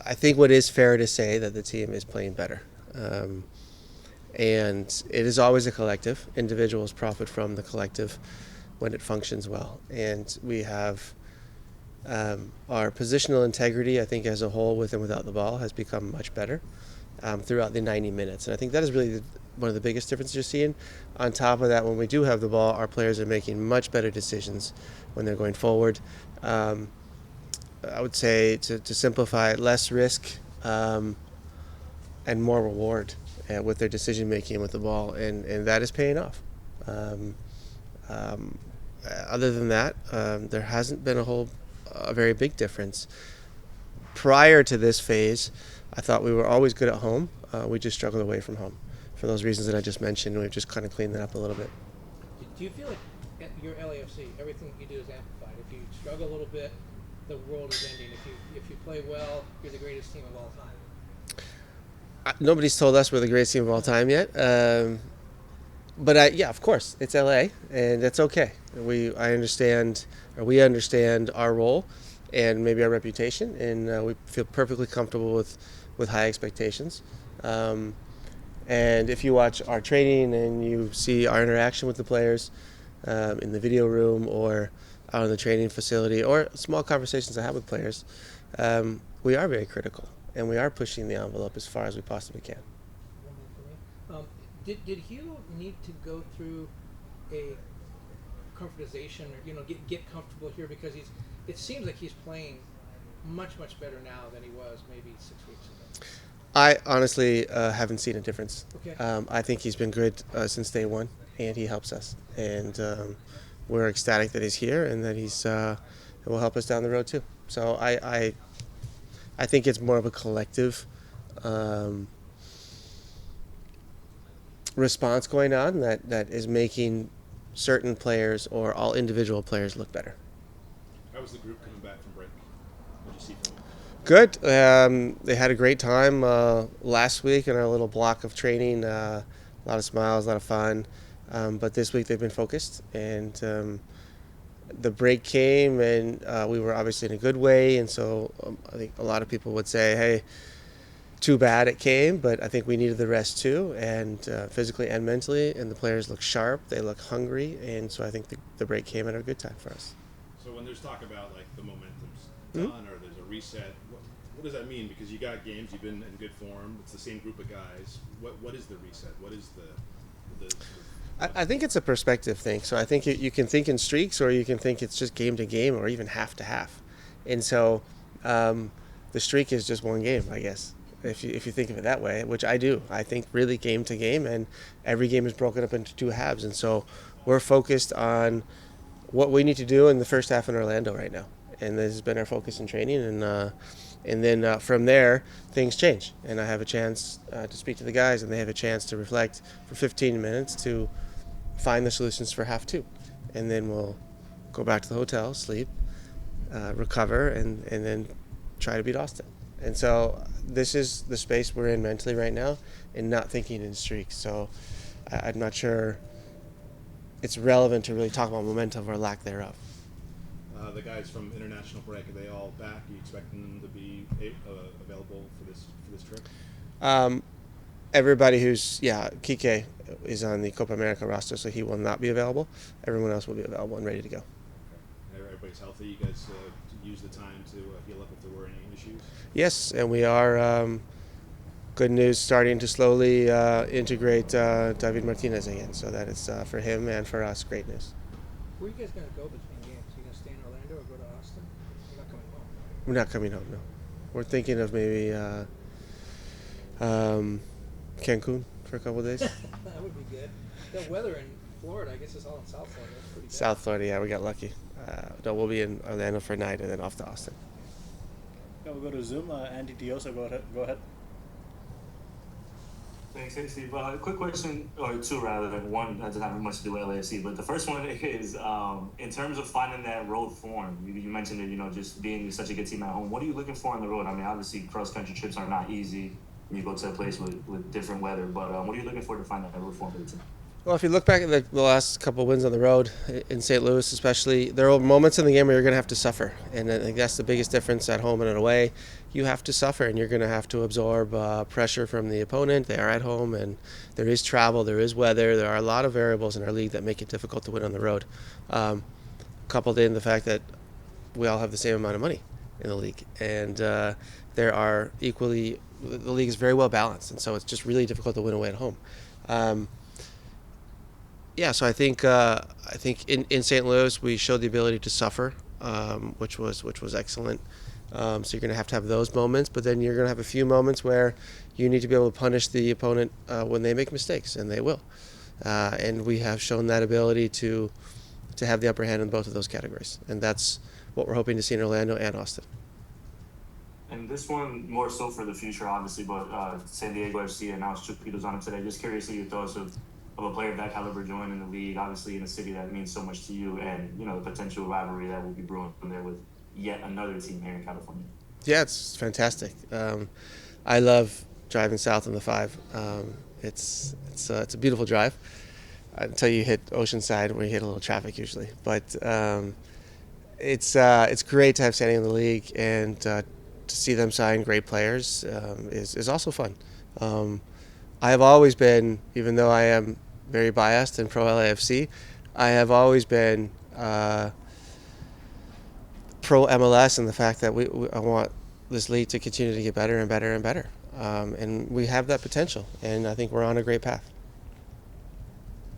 I think what is fair to say that the team is playing better. Um, and it is always a collective. Individuals profit from the collective when it functions well. And we have our positional integrity, I think, as a whole, with and without the ball, has become much better throughout the 90 minutes. And I think that is really one of the biggest differences you're seeing. On top of that, when we do have the ball, our players are making much better decisions when they're going forward. Um, I would say, to simplify it, less risk and more reward with their decision making with the ball, and that is paying off. Um, um, Other than that, there hasn't been a very big difference. Prior to this phase, I thought we were always good at home. We just struggled away from home. For those reasons that I just mentioned, we've just kind of cleaned that up a little bit. Do you feel like at your LAFC, everything you do is amplified? If you struggle a little bit, the world is ending. If you play well, you're the greatest team of all time. Nobody's told us we're the greatest team of all time yet. Yeah, of course, it's LA, and that's okay. We understand our role, and maybe our reputation, and we feel perfectly comfortable with high expectations. Um, and if you watch our training and you see our interaction with the players in the video room or out in the training facility, or small conversations I have with players, we are very critical, and we are pushing the envelope as far as we possibly can. One more for me. Did Hugh need to go through a comfortization, or get comfortable here, because it seems like he's playing much better now than he was maybe 6 weeks ago. I honestly haven't seen a difference. Okay. I think he's been good since day one, and he helps us. And we're ecstatic that he's here and that it will help us down the road too. So I think it's more of a collective um, response going on that is making certain players or all individual players look better. How was the group coming back from break? What did you see from them? Good. They had a great time last week in our little block of training. A lot of smiles, a lot of fun. But this week they've been focused, and the break came, and we were obviously in a good way. And so I think a lot of people would say, "Hey, too bad it came," but I think we needed the rest too, and physically and mentally. And the players look sharp, they look hungry, and so I think the break came at a good time for us. So when there's talk about like the momentum's Mhm. done or there's a reset, what does that mean? Because you got games, you've been in good form. It's the same group of guys. What is the reset? What is the I think it's a perspective thing. So I think you can think in streaks, or you can think it's just game to game, or even half to half. And so the streak is just one game, I guess, if you think of it that way, which I do. I think really game to game, and every game is broken up into two halves. And so we're focused on what we need to do in the first half in Orlando right now. And this has been our focus in training. And then from there, things change. And I have a chance to speak to the guys, and they have a chance to reflect for 15 minutes to find the solutions for half two. And then we'll go back to the hotel, sleep, recover, and then try to beat Austin. And so this is the space we're in mentally right now, and not thinking in streaks. So I'm not sure it's relevant to really talk about momentum or lack thereof. the guys from international break? Are they all back? Are you expecting them to be available for this trip? Um, Everybody Kike is on the Copa America roster, so he will not be available. Everyone else will be available and ready to go. Okay. Everybody's healthy. You guys use the time to heal up if there were any issues. Yes, and we are. Good news, starting to slowly integrate David Martinez again. So that is for him and for us great news. Where are you guys going to go between games? Are you going to stay in Orlando or go to Austin? You're not coming home. We're not coming home, no. We're thinking of maybe Cancun for a couple of days. That would be good. The weather in Florida, I guess it's all in South Florida. That's pretty bad. South Florida, yeah, we got lucky. No, we'll be in Orlando for a night and then off to Austin. Yeah, we'll go to Zoom. Andy Diosa, go ahead. Thanks, hey Steve. Quick question, or two rather than one. That doesn't have much to do with LAFC. But the first one is, in terms of finding that road form. You mentioned it, just being such a good team at home. What are you looking for on the road? I mean, obviously, cross-country trips are not easy when you go to a place with different weather. But what are you looking for to find that road form for the team? Well, if you look back at the last couple of wins on the road in St. Louis, especially, there are moments in the game where you're going to have to suffer, and I think that's the biggest difference at home and at away. You have to suffer, and you're going to have to absorb pressure from the opponent. They are at home, and there is travel, there is weather. There are a lot of variables in our league that make it difficult to win on the road. Coupled in the fact that we all have the same amount of money in the league, and there are equally, the league is very well balanced, and so it's just really difficult to win away at home. Yeah, so I think in St. Louis we showed the ability to suffer, which was excellent. So you're going to have those moments, but then you're going to have a few moments where you need to be able to punish the opponent when they make mistakes, and they will. And we have shown that ability to have the upper hand in both of those categories, and that's what we're hoping to see in Orlando and Austin. And this one more so for the future, obviously, but San Diego FC announced Chupitos on it today. Just curious to your thoughts of a player of that caliber joining the league, obviously in a city that means so much to you, and the potential rivalry that will be brewing from there with yet another team here in California. Yeah, it's fantastic. I love driving south on the 5. It's a beautiful drive until you hit Oceanside, where you hit a little traffic usually. But it's great to have Sandy in the league, and to see them sign great players is also fun. I have always been, even though I am very biased and pro LAFC, I have always been pro MLS, and the fact that I want this league to continue to get better and better and better. And we have that potential, and I think we're on a great path.